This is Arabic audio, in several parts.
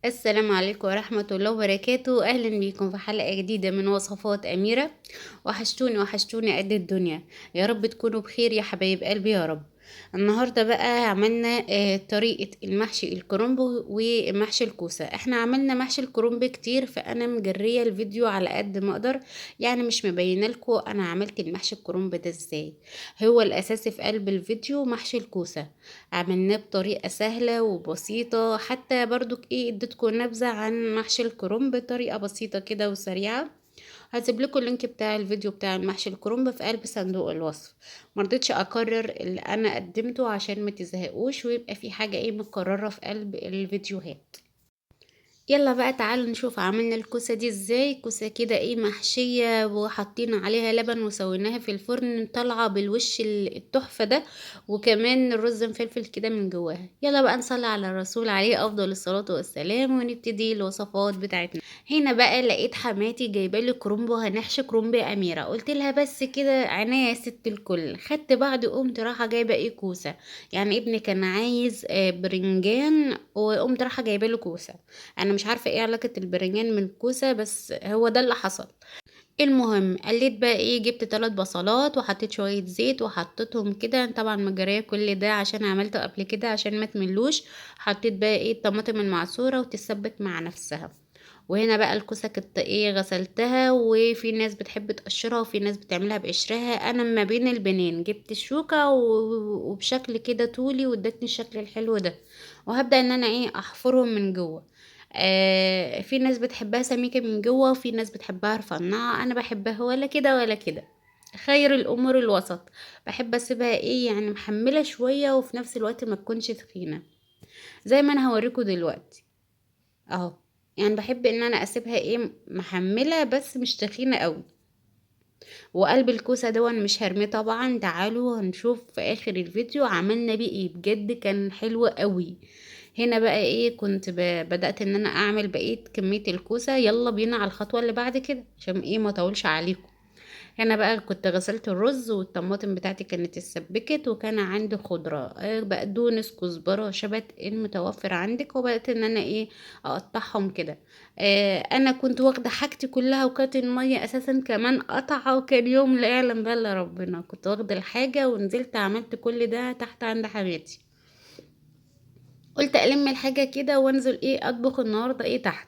السلام عليكم ورحمة الله وبركاته. أهلا بيكم في حلقة جديدة من وصفات أميرة. وحشتوني وحشتوني قد الدنيا. يا رب تكونوا بخير يا حبايب قلبي يا رب. النهاردة بقى عملنا طريقة المحشي الكرنب ومحشي الكوسة. احنا عملنا محشي الكرنب كتير، فأنا مجرية الفيديو على قد ما أقدر، يعني مش مبينة لكم أنا عملت المحشي الكرنب ده ازاي. هو الأساسي في قلب الفيديو محشي الكوسة، عملناه بطريقة سهلة وبسيطة، حتى برضك اديتكم نبذة عن محشي الكرنب بطريقة بسيطة كده وسريعة. هسيب لكم اللينك بتاع الفيديو بتاع المحشي الكرنب في قلب صندوق الوصف. مرضتش اكرر اللي انا قدمته عشان ما تزهقوش ويبقى في حاجة متكررة في قلب الفيديوهات. يلا بقى تعالوا نشوف عملنا الكوسة دي ازاي. كوسة كده محشية وحطينا عليها لبن وسويناها في الفرن، طالعة بالوش التحفة ده، وكمان الرز مفلفل كده من جواها. يلا بقى نصلي على الرسول عليه افضل الصلاة والسلام ونبتدي الوصفات بتاعتنا. هنا بقى لقيت حماتي جايبالي كرومب، وهنحشي كرومب اميرة. قلت لها بس كده عينيا يا ست الكل. خدت بعض قمت رايحة جايبة كوسة، يعني ابني كان عايز برنجان، وقمت رايحة جايباله كوسة. انا مش عارفه ايه علاقه البرنجان من الكوسه، بس هو ده اللي حصل. المهم قليت بقى جبت 3 بصلات وحطيت شويه زيت وحطيتهم كده، طبعا مجريه كل ده عشان عملته قبل كده عشان ما تملوش. حطيت بقى الطماطم المعصوره وتسبك مع نفسها. وهنا بقى الكوسه كنت غسلتها، وفي ناس بتحب تقشرها وفي ناس بتعملها بقشرها. انا ما بين البنين جبت الشوكه وبشكل كده طولي وادتني الشكل الحلو ده. وهبدأ ان انا احفرهم من جوه. في ناس بتحبها سميكة من جوه وفي ناس بتحبها رفيعة، انا بحبها ولا كده ولا كده. خير الامور الوسط. بحب اسيبها يعني محملة شوية وفي نفس الوقت ما تكونش تخينة، زي ما انا هوريكم دلوقتي اهو. يعني بحب ان انا اسيبها محملة بس مش تخينة قوي. وقلب الكوسة دون مش هرميه طبعا، تعالوا هنشوف في اخر الفيديو عملنا بيه بجد كان حلو قوي. هنا بقى كنت بدأت ان انا اعمل بقية كمية الكوسة. يلا بينا على الخطوة اللي بعد كده عشان ما اطولش عليكم. هنا بقى كنت غسلت الرز والطماطم بتاعتي كانت اتسبكت، وكان عندي خضرة بقدونس كزبرة شبت المتوفر عندك، وبدأت ان انا اقطعهم كده. انا كنت واخدة حاجتي كلها، وكانت المية اساسا كمان قطعة، وكان يوم لا يعلم بقى الا ربنا. كنت واخدة الحاجة ونزلت عملت كل ده تحت عند حماتي. قلت الم الحاجة كده وانزل اطبخ النهاردة تحت.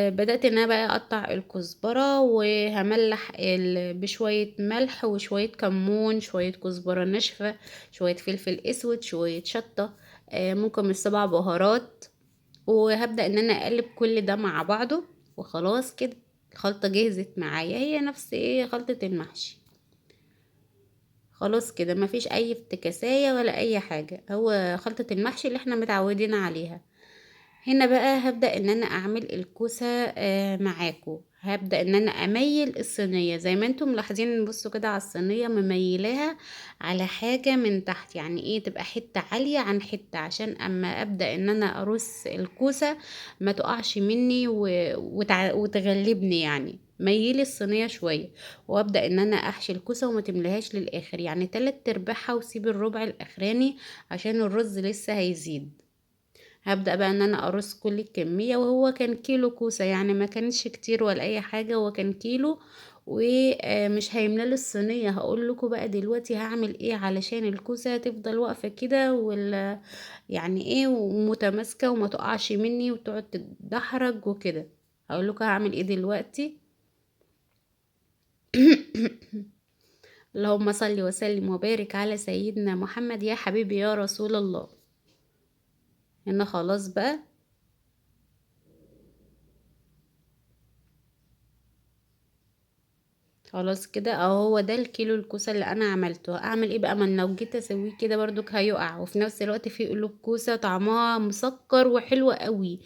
بدأت ان انا بقى اقطع الكزبرة وهملح بشوية ملح وشوية كمون، شوية كزبرة ناشفة، شوية فلفل اسود، شوية شطة، ممكن من 7 بهارات. وهبدأ ان انا اقلب كل ده مع بعضه. وخلاص كده الخلطة جهزت معايا، هي نفس خلطة المحشي. خلاص كده مفيش اي افتكاسية ولا اي حاجة، هو خلطة المحشي اللي احنا متعودين عليها. هنا بقى هبدأ ان انا اعمل الكوسة معاكم. هبدأ ان انا اميل الصينية زي ما انتم ملاحظين. بصوا كده على الصينية مميلاها على حاجة من تحت، يعني تبقى حتة عالية عن حتة، عشان اما ابدأ ان انا ارص الكوسة ما تقعش مني وتغلبني. يعني ميلي الصينية شوية، وابدأ ان انا احشي الكوسة وما تملهاش للاخر، يعني 3/4 وسيب الربع الاخراني عشان الرز لسه هيزيد. هبدأ بقى ان انا ارص كل الكمية، وهو كان كيلو كوسة، يعني ما كانش كتير ولا اي حاجة، هو كان كيلو. ومش هيملى الصينية. هقول لكم بقى دلوقتي هعمل علشان الكوسة تفضل واقفة كده يعني ومتماسكة وما تقعش مني وتقعد تتدحرج وكده. هقول لكم هعمل دلوقتي. اللهم صل وسلم وبارك على سيدنا محمد يا حبيبي يا رسول الله. هنا خلاص بقى. خلاص كده اهو، هو ده الكيلو الكوسه اللي انا عملته. اعمل بقى؟ ما أنا لو جيت اسويه كده برضك هيقع، وفي نفس الوقت في قلوب كوسه طعمها مسكر وحلوة قوي.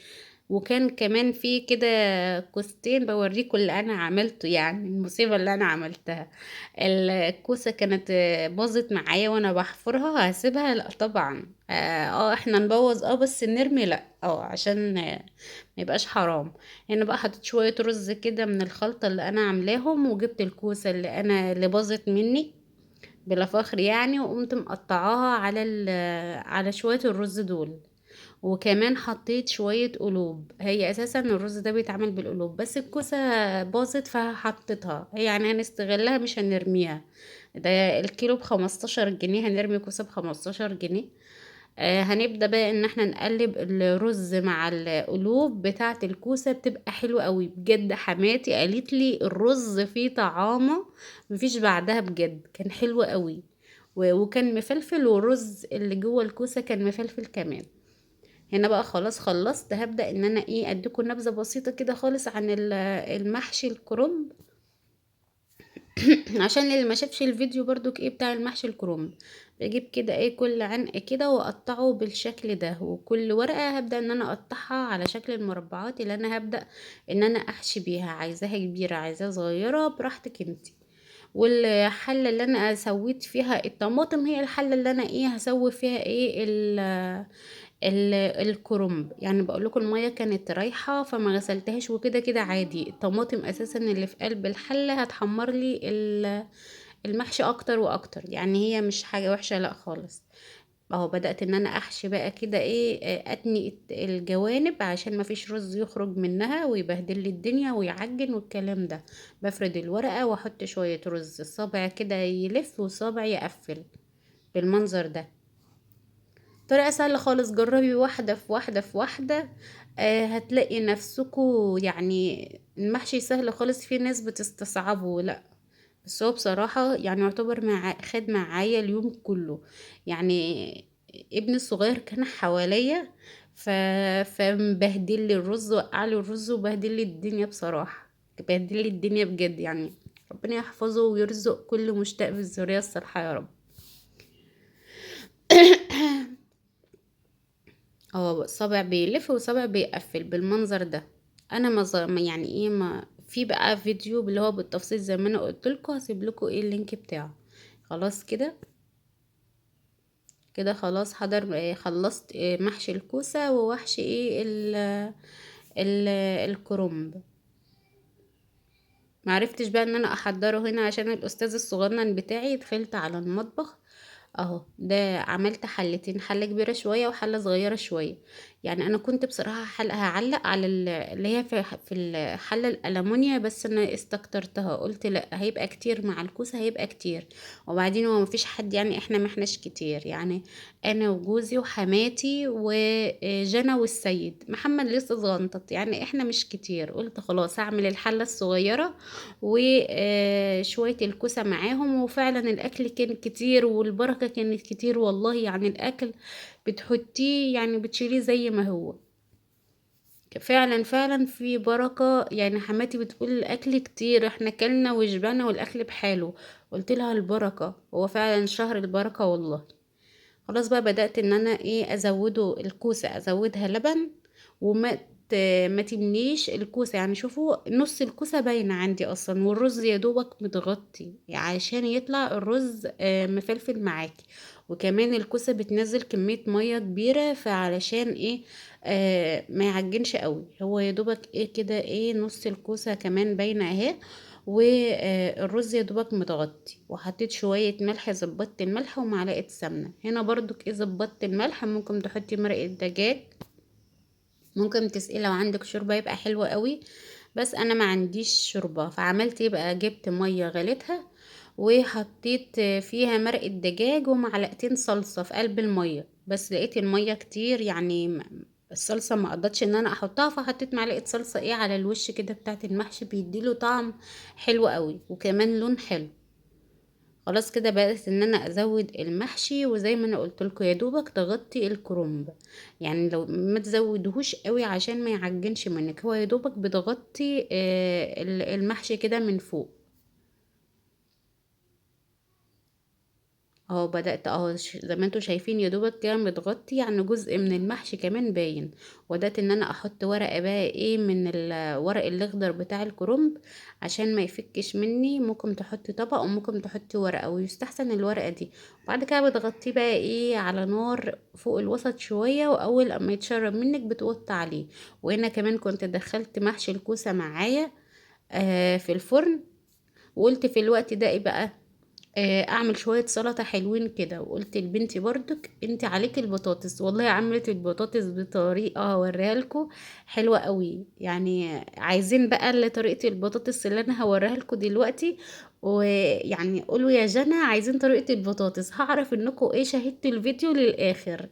وكان كمان في كده كوستين بوريكم اللي انا عملته، يعني المصيبه اللي انا عملتها. الكوسه كانت باظت معايا وانا بحفرها. هسيبها؟ لا طبعا. احنا نبوظ بس نرمي لا، عشان ما يبقاش حرام. هنا بقى حطيت شوية رز كده من الخلطة اللي انا عاملاهم، وجبت الكوسة اللي باظت مني بلا فخر يعني، وقمت مقطعاها على شوية الرز دول. وكمان حطيت شوية قلوب. هي اساسا الرز ده بيتعمل بالقلوب، بس الكوسة باظت فحطيتها، يعني هنستغلها مش هنرميها. ده الكيلو ب15 جنيه، هنرمي كوسة ب15 جنيه. هنبدأ بقى ان احنا نقلب الرز مع القلوب بتاعة الكوسة، بتبقى حلوة قوي بجد. حماتي قالت لي الرز فيه طعامة مفيش بعدها، بجد كان حلو قوي. وكان مفلفل، والرز اللي جوه الكوسة كان مفلفل كمان. هنا بقى خلاص خلصت، هبدأ ان انا اديكم نبذة بسيطة كده خالص عن المحشي الكرنب. عشان اللي ما شافش الفيديو برضو بتاع المحشي الكرنب. بجيب كده كل عنق كده واقطعه بالشكل ده، وكل ورقة هبدأ ان انا اقطعها على شكل المربعات اللي انا هبدأ ان انا احشي بيها. عايزاها كبيرة عايزاها صغيرة براحتك انتي. والحلة اللي انا سويت فيها الطماطم هي الحلة اللي انا هسوي فيها الكرنب. يعني بقول لكم الميه كانت رايحه فما غسلتهاش، وكده كده عادي. الطماطم اساسا اللي في قلب الحله هتحمر لي المحشي اكتر واكتر، يعني هي مش حاجه وحشه لا خالص. اهو بدأت ان انا احشي بقى كده اتني الجوانب عشان ما فيش رز يخرج منها ويبهدل لي الدنيا ويعجن والكلام ده. بفرد الورقة واحط شوية رز، الصابع كده يلف والصابع يقفل بالمنظر ده. طريقة سهلة خالص، جربي واحدة في واحدة في واحدة. هتلاقي نفسكوا يعني المحشي سهل خالص. في ناس بتستصعبه، لا بس هو بصراحة يعني يعتبر خد معايا اليوم كله. يعني ابني الصغير كان حواليا ف... فمبهدل لي الرز، وقع لي الرز وبهدل لي الدنيا بصراحة. بهدل لي الدنيا بجد يعني. ربنا يحفظه ويرزق كل مشتاق بالذرية الصالحة يا رب. اه صابع بيلف وصابع بيقفل بالمنظر ده. انا ما يعني ما في بقى فيديو اللي هو بالتفصيل زي ما انا قلت لكم، هسيب لكم اللينك بتاعه. خلاص كده. كده خلاص حضر. خلصت محشي الكوسة ووحشي ال الكرنب. معرفتش بقى ان انا احضره هنا عشان الاستاذ الصغنن بتاعي. دخلت على المطبخ اهو، ده عملت حلتين، حلة كبيرة شوية وحلة صغيرة شوية. يعني انا كنت بصراحة هعلق على اللي هي في الحلة الألمونيا، بس انا استكترتها قلت لا هيبقى كتير مع الكوسة، هيبقى كتير. وبعدين هو مفيش حد، يعني احنا ما احناش كتير يعني. انا وجوزي وحماتي وجنى والسيد محمد لسه صغنطط، يعني احنا مش كتير. قلت خلاص هعمل الحلة الصغيرة وشوية الكوسة معاهم. وفعلا الأكل كان كتير والبركة كانت كتير والله. يعني الأكل بتحطيه يعني بتشيليه زي ما هو. فعلا فعلا في بركة. يعني حماتي بتقول الأكل كتير، احنا كلنا وشبعنا والأكل بحاله. قلت لها البركة، هو فعلا شهر البركة والله. خلاص بقى بدأت ان انا ازوده الكوسة، ازودها لبن. وما ما تمنيش الكوسة، يعني شوفوا نص الكوسة باينة عندي اصلا، والرز يا دوبك متغطي عشان يطلع الرز مفلفل معاكي. وكمان الكوسة بتنزل كمية مية كبيرة، فعلشان ما يعجنش قوي. هو يا دوبك كده نص الكوسة كمان باينة اهي. والرز يا دوبك متغطي. وحطيت شوية ملح، ظبطت الملح ومعلقة سمنة. هنا برضو ظبطت الملح. ممكن تحطي مرقة دجاج، ممكن تسقي لو عندك شوربة يبقى حلو قوي. بس انا ما عنديش شوربة، فعملت بقى جبت مية غليتها وحطيت فيها مرقة دجاج ومعلقتين صلصة في قلب المية. بس لقيت المية كتير يعني الصلصة ما قضتش ان انا احطها، فحطيت معلقة صلصة على الوش كده بتاعت المحشي، بيديله طعم حلو قوي وكمان لون حلو. خلاص كده بدأت ان انا ازود المحشي، وزي ما انا قلت لكم يا دوبك تغطي الكرنب. يعني لو ما تزودهوش قوي عشان ما يعجنش منك، هو يا دوبك بتغطي المحشي كده من فوق. اهو بدأت اهو زي ما انتوا شايفين يا دوبك كده متغطي، يعني جزء من المحشي كمان باين. وبدأت ان انا احط ورقة بقى من الورق الاخضر بتاع الكرنب عشان ما يفكش مني. ممكن تحطي طبق وممكن تحطي ورقة، ويستحسن الورقة دي. بعد كده بتغطيه بقى على نار فوق الوسط شوية، واول اما يتشرب منك بتوطي عليه. وهنا كمان كنت دخلت محشي الكوسة معايا في الفرن. وقلت في الوقت ده بقى اعمل شوية سلطة حلوين كده، وقلت لبنتي برضك انت عليك البطاطس، والله عملت البطاطس بطريقة هوريها لكم حلوة قوي. يعني عايزين بقى طريقة البطاطس اللي انا هوريها لكم دلوقتي، ويعني قولوا يا جنى عايزين طريقة البطاطس، هعرف انكم ايه شاهدتوا الفيديو للاخر.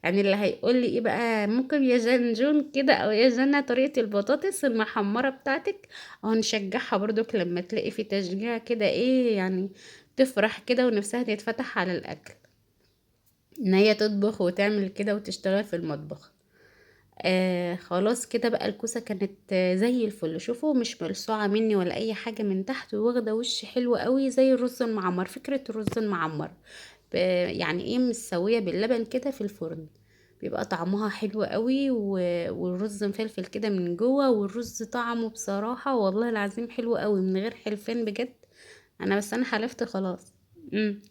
يعني اللي هيقول لي ايه بقى، ممكن يا جنجون كده او يا جنى طريقة البطاطس المحمرة بتاعتك، او نشجعها برضك لما تلاقي في تشجيع كده ايه يعني، تفرح كده ونفسها تتفتح على الاكل، ان هي تطبخ وتعمل كده وتشتغل في المطبخ. خلاص كده بقى الكوسة كانت زي الفل، شوفوا مش ملسوعة مني ولا اي حاجة من تحت، واخدة وش حلو قوي زي الرز المعمر، فكرة الرز المعمر. يعني ايه مستوية باللبن كده في الفرن، بيبقى طعمها حلو قوي والرز مفلفل كده من جوه، والرز طعمه بصراحة والله العظيم حلو قوي من غير حلفان بجد. انا حلفت خلاص. امم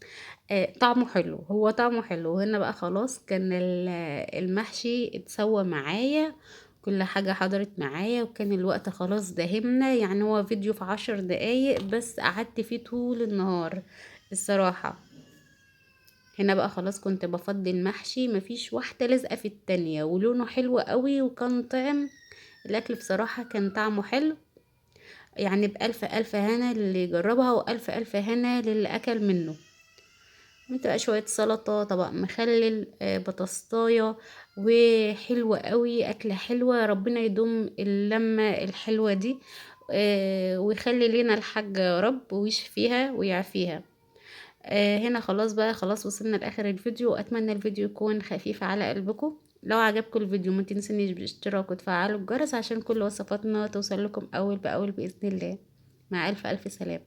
طعمه حلو، هو طعمه حلو. وهنا بقى خلاص كان المحشي اتسوى معايا، كل حاجة حضرت معايا، وكان الوقت خلاص داهمنا. يعني هو فيديو في 10 دقايق بس قعدت فيه طول النهار الصراحة. هنا بقى خلاص كنت بفضي المحشي، مفيش واحدة لازقة في التانية، ولونه حلو قوي وكان طعم الأكل بصراحة، كان طعمه حلو. يعني بألف ألف هنا للي يجربها، وألف ألف هنا للي أكل منه. بتبقى شوية سلطة، طبق مخلل، بطاطاية، وحلوة قوي، أكلة حلوة. ربنا يدوم اللمة الحلوة دي، ويخلي لنا الحاج يا رب، ويشفيها ويعافيها. هنا خلاص بقى، خلاص وصلنا لآخر الفيديو، وأتمنى الفيديو يكون خفيف على قلبكم. لو عجبكم الفيديو ما تنسونيش بالاشتراك وتفعلوا الجرس عشان كل وصفاتنا توصل لكم أول بأول بإذن الله. مع ألف ألف سلام.